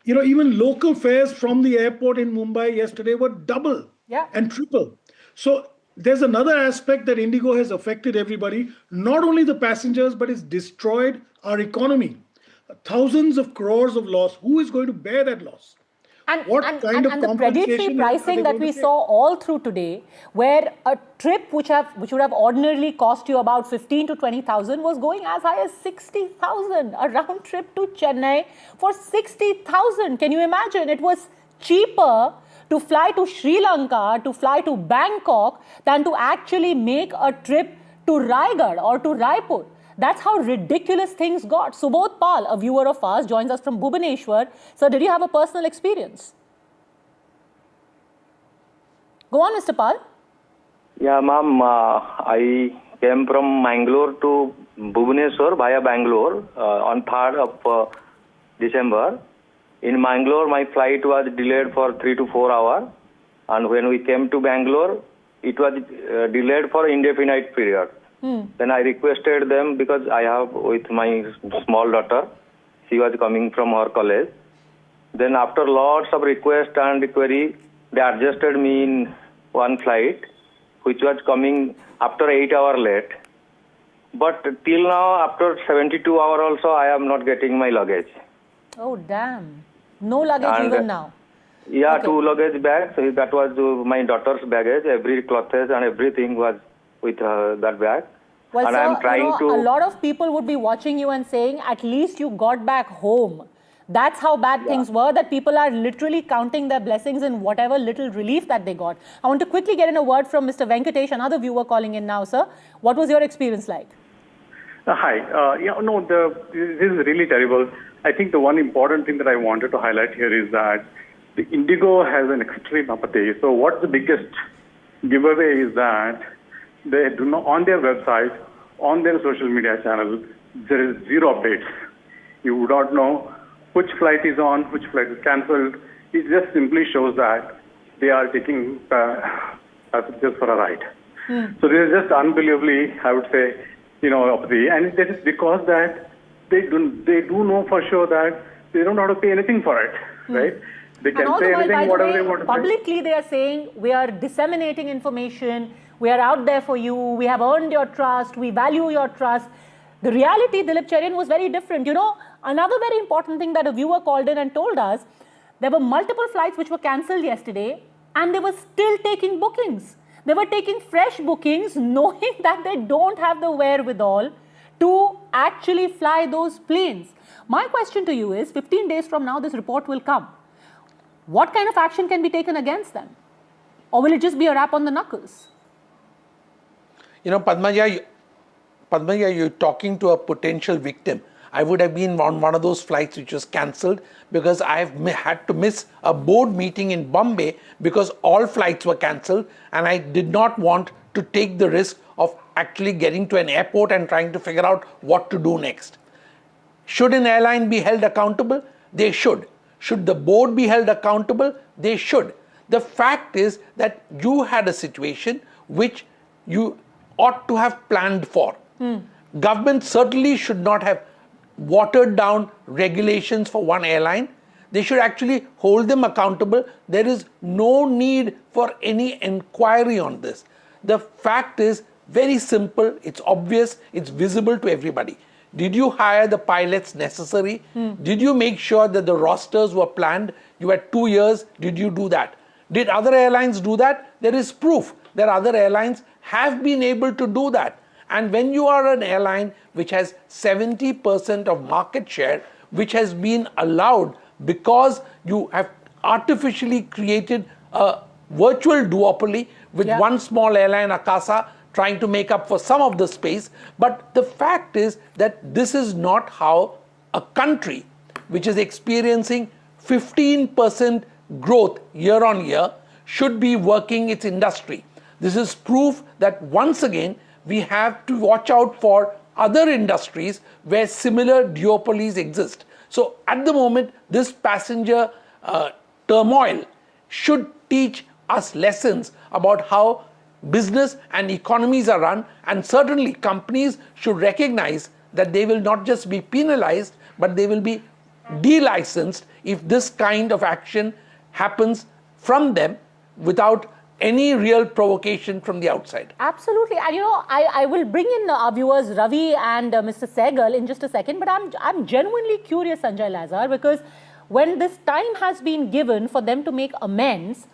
even local fares from the airport in Mumbai yesterday were double and triple. So there's another aspect that Indigo has affected everybody, not only the passengers, but it's destroyed our economy. Thousands of crores of loss. Who is going to bear that loss? And the predatory pricing that we saw all through today, where a trip which would have ordinarily cost you about 15 to 20,000 was going as high as 60,000. A round trip to Chennai for 60,000. Can you imagine? It was cheaper to fly to Sri Lanka, to fly to Bangkok, than to actually make a trip to Raigad or to Raipur. That's how ridiculous things got. Subodh Pal, a viewer of ours, joins us from Bhubaneswar. So, did you have a personal experience? Go on, Mr. Pal. Yeah, ma'am. I came from Mangalore to Bhubaneswar via Bangalore on 3rd of December. In Mangalore, my flight was delayed for 3 to 4 hours. And when we came to Bangalore, it was delayed for indefinite period. Then I requested them, because I have with my small daughter, she was coming from her college. Then after lots of requests and query, they adjusted me in one flight, which was coming after 8 hours late. But till now, after 72 hours also, I am not getting my luggage. Oh, damn. No luggage even now. Yeah, okay. 2 luggage bags. That was my daughter's baggage. Every clothes and everything was with that bag. Well, and sir, I'm trying to... a lot of people would be watching you and saying, at least you got back home. That's how bad things were, that people are literally counting their blessings in whatever little relief that they got. I want to quickly get in a word from Mr. Venkatesh, another viewer calling in now, sir. What was your experience like? Hi. This is really terrible. I think the one important thing that I wanted to highlight here is that the Indigo has an extreme apathy. So what's the biggest giveaway is that they do not, on their website, on their social media channel, there is zero updates. You would not know which flight is on, which flight is cancelled. It just simply shows that they are taking passengers for a ride. So this is just unbelievably, I would say, apathy. And that is because that they do know for sure that they don't have to pay anything for it, right? They can say anything, whatever they want to say. Publicly, they are saying, we are disseminating information, we are out there for you, we have earned your trust, we value your trust. The reality, Dilip Cherian, was very different. Another very important thing that a viewer called in and told us, there were multiple flights which were cancelled yesterday, and they were still taking bookings. They were taking fresh bookings, knowing that they don't have the wherewithal to actually fly those planes. My question to you is, 15 days from now, this report will come. What kind of action can be taken against them? Or will it just be a rap on the knuckles? Padmaja, Padmaya, you're talking to a potential victim. I would have been on one of those flights which was cancelled because I've had to miss a board meeting in Bombay because all flights were cancelled, and I did not want to take the risk of actually getting to an airport and trying to figure out what to do next. Should an airline be held accountable? They should. Should the board be held accountable? They should. The fact is that you had a situation which you ought to have planned for. Government certainly should not have watered down regulations for one airline. They should actually hold them accountable. There is no need for any inquiry on this. The fact is very simple, it's obvious, it's visible to everybody. Did you hire the pilots necessary? Did you make sure that the rosters were planned? You had 2 years, did you do that? Did other airlines do that? There is proof that other airlines have been able to do that. And when you are an airline which has 70% of market share, which has been allowed because you have artificially created a virtual duopoly with one small airline, Akasa, trying to make up for some of the space. But the fact is that this is not how a country which is experiencing 15% growth year on year should be working its industry. This is proof that once again we have to watch out for other industries where similar duopolies exist. So at the moment, this passenger turmoil should teach us lessons about how business and economies are run, and certainly companies should recognize that they will not just be penalized, but they will be delicensed if this kind of action happens from them without any real provocation from the outside. Absolutely. And I will bring in our viewers Ravi and Mr. Sehgal in just a second, but I'm genuinely curious, Sanjay Lazar, because when this time has been given for them to make amends,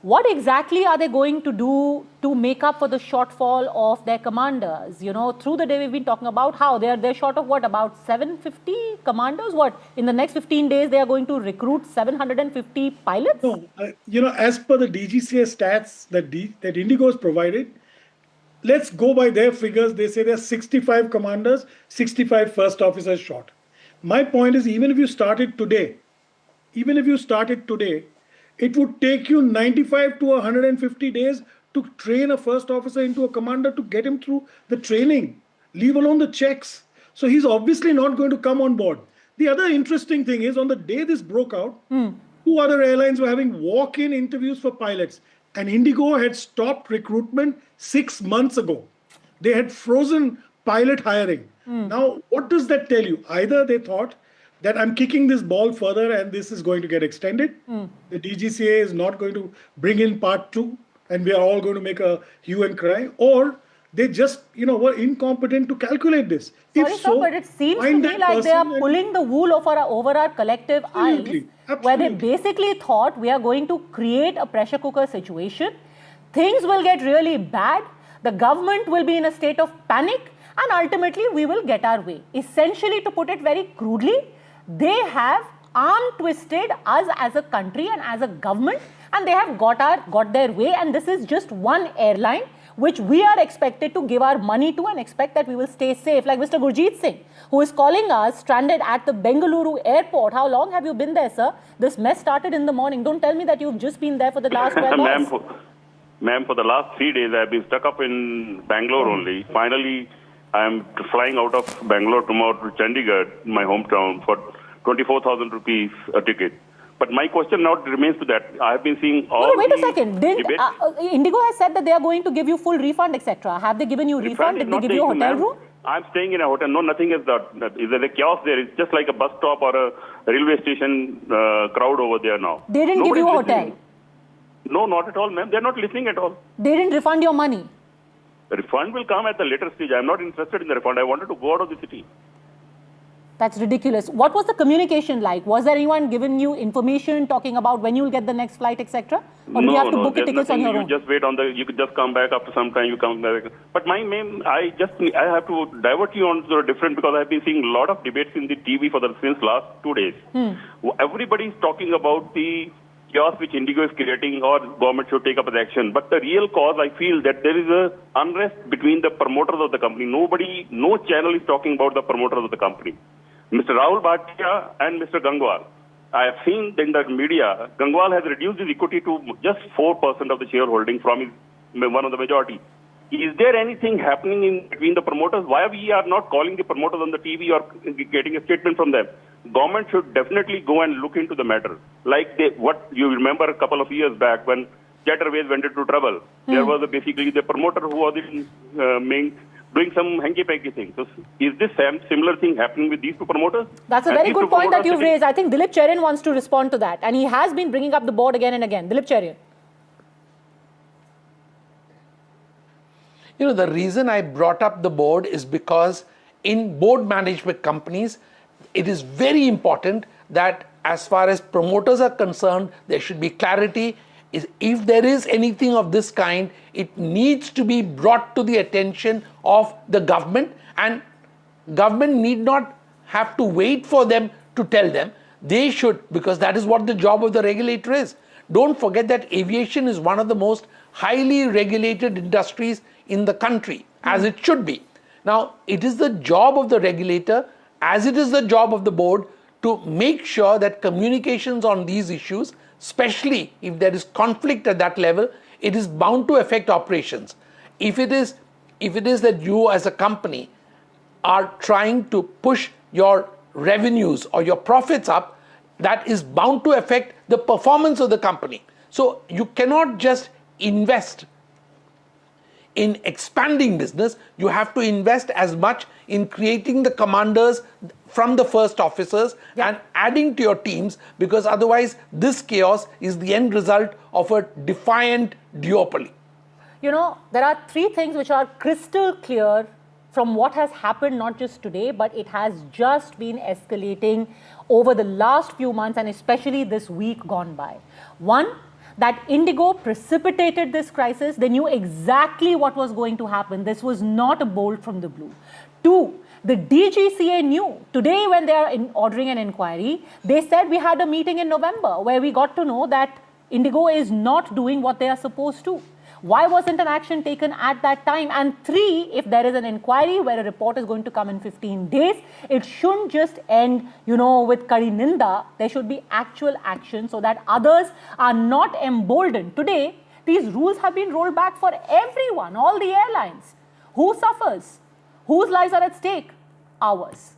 what exactly are they going to do to make up for the shortfall of their commanders? Through the day we've been talking about how they're short of what, about 750 commanders? What, in the next 15 days they are going to recruit 750 pilots? No, as per the DGCA stats that Indigo has provided, let's go by their figures. They say there are 65 commanders, 65 first officers short. My point is, even if you started today, it would take you 95 to 150 days to train a first officer into a commander to get him through the training, leave alone the checks. So he's obviously not going to come on board. The other interesting thing is, on the day this broke out, 2 other airlines were having walk-in interviews for pilots, and Indigo had stopped recruitment 6 months ago. They had frozen pilot hiring. Now, what does that tell you? Either they thought that I'm kicking this ball further and this is going to get extended. The DGCA is not going to bring in part 2 and we are all going to make a hue and cry, or they just, were incompetent to calculate this. Sorry, sir, but it seems to me like they are pulling the wool over our collective eyes, where they basically thought we are going to create a pressure cooker situation. Things will get really bad. The government will be in a state of panic, and ultimately we will get our way. Essentially, to put it very crudely, they have arm twisted us as a country and as a government, and they have got their way. And this is just one airline which we are expected to give our money to and expect that we will stay safe. Like Mr. Gurjeet Singh, who is calling us stranded at the Bengaluru airport. How long have you been there, sir? This mess started in the morning. Don't tell me that you've just been there for the last 12 hours. Ma'am, for the last 3 days, I've been stuck up in Bangalore only. Finally, I'm flying out of Bangalore tomorrow to Chandigarh, my hometown, for 24,000 rupees a ticket. But my question now remains to that. I have been seeing all. No, wait a second. Indigo has said that they are going to give you full refund, etc. Have they given you refund? Did they give you a hotel room? I'm staying in a hotel. No, nothing is that. Is there a chaos there? It's just like a bus stop or a railway station crowd over there now. They didn't give you a hotel? No, not at all, ma'am. They're not listening at all. They didn't refund your money? The refund will come at the later stage. I'm not interested in the refund. I wanted to go out of the city. That's ridiculous. What was the communication like? Was there anyone giving you information talking about when you'll get the next flight, etc.? Or do you have to book your tickets on your own? You just wait you could just come back after some time, you come back. But I have to divert you on to a different, because I've been seeing a lot of debates in the TV since last 2 days. Everybody is talking about the chaos which Indigo is creating or government should take up as action. But the real cause, I feel that there is a unrest between the promoters of the company. No channel is talking about the promoters of the company. Mr. Rahul Bhatia and Mr. Gangwal. I have seen in the media, Gangwal has reduced his equity to just 4% of the shareholding from his, one of the majority. Is there anything happening in between the promoters? Why we are not calling the promoters on the TV or getting a statement from them? Government should definitely go and look into the matter. Like what you remember a couple of years back when Jetterways went into trouble. There was basically the promoter who was doing some hanky-panky thing. So is this similar thing happening with these two promoters? That's a very good point that you've raised. I think Dilip Cherian wants to respond to that. And he has been bringing up the board again and again. Dilip Cherian. You know, the reason I brought up the board is because in board management companies, it is very important that as far as promoters are concerned, there should be clarity. If there is anything of this kind, it needs to be brought to the attention of the government, and government need not have to wait for them to tell them. They should, because that is what the job of the regulator is. Don't forget that aviation is one of the most highly regulated industries in the country, as it should be. Now, it is the job of the regulator, as it is the job of the board, to make sure that communications on these issues, especially if there is conflict at that level, it is bound to affect operations. If it is that you as a company are trying to push your revenues or your profits up, that is bound to affect the performance of the company. So you cannot just invest in expanding business. You have to invest as much in creating the commanders from the first officers and adding to your teams, because otherwise this chaos is the end result of a defiant duopoly. You know, there are three things which are crystal clear from what has happened, not just today, but it has just been escalating over the last few months and especially this week gone by. One, that Indigo precipitated this crisis. They knew exactly what was going to happen. This was not a bolt from the blue. Two, the DGCA knew. Today, when they are ordering an inquiry, they said we had a meeting in November where we got to know that Indigo is not doing what they are supposed to. Why wasn't an action taken at that time? And three, if there is an inquiry where a report is going to come in 15 days, it shouldn't just end, with Kari Ninda. There should be actual action so that others are not emboldened. Today, these rules have been rolled back for everyone, all the airlines. Who suffers? Whose lives are at stake? Ours.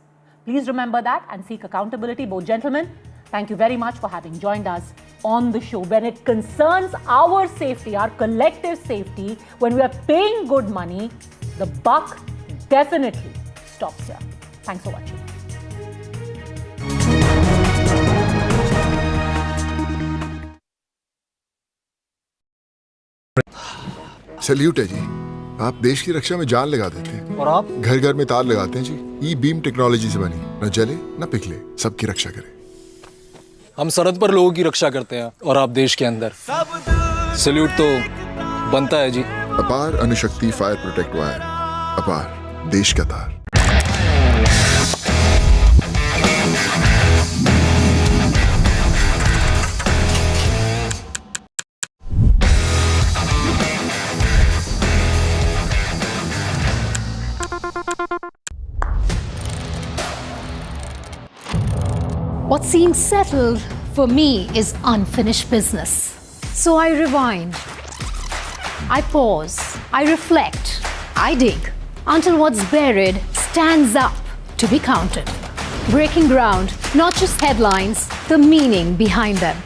Please remember that and seek accountability. Both gentlemen, thank you very much for having joined us on the show. When it concerns our safety, our collective safety, when we are paying good money, the buck definitely stops here. Thanks for watching. Salute है जी, आप देश की रक्षा में जान लगा देते हैं और आप घर घर में तार लगाते हैं जी। ई बीम टेक्नोलॉजी से बनी, न जले न पिघले, सबकी रक्षा करे। हम सरहद पर लोगों की रक्षा करते हैं और आप देश के अंदर। सैल्यूट तो बनता है जी। अपार अणुशक्ति फायर प्रोटेक्ट वायर, अपार देश का तार। What seems settled for me is unfinished business. So I rewind, I pause, I reflect, I dig until what's buried stands up to be counted. Breaking ground, not just headlines, the meaning behind them.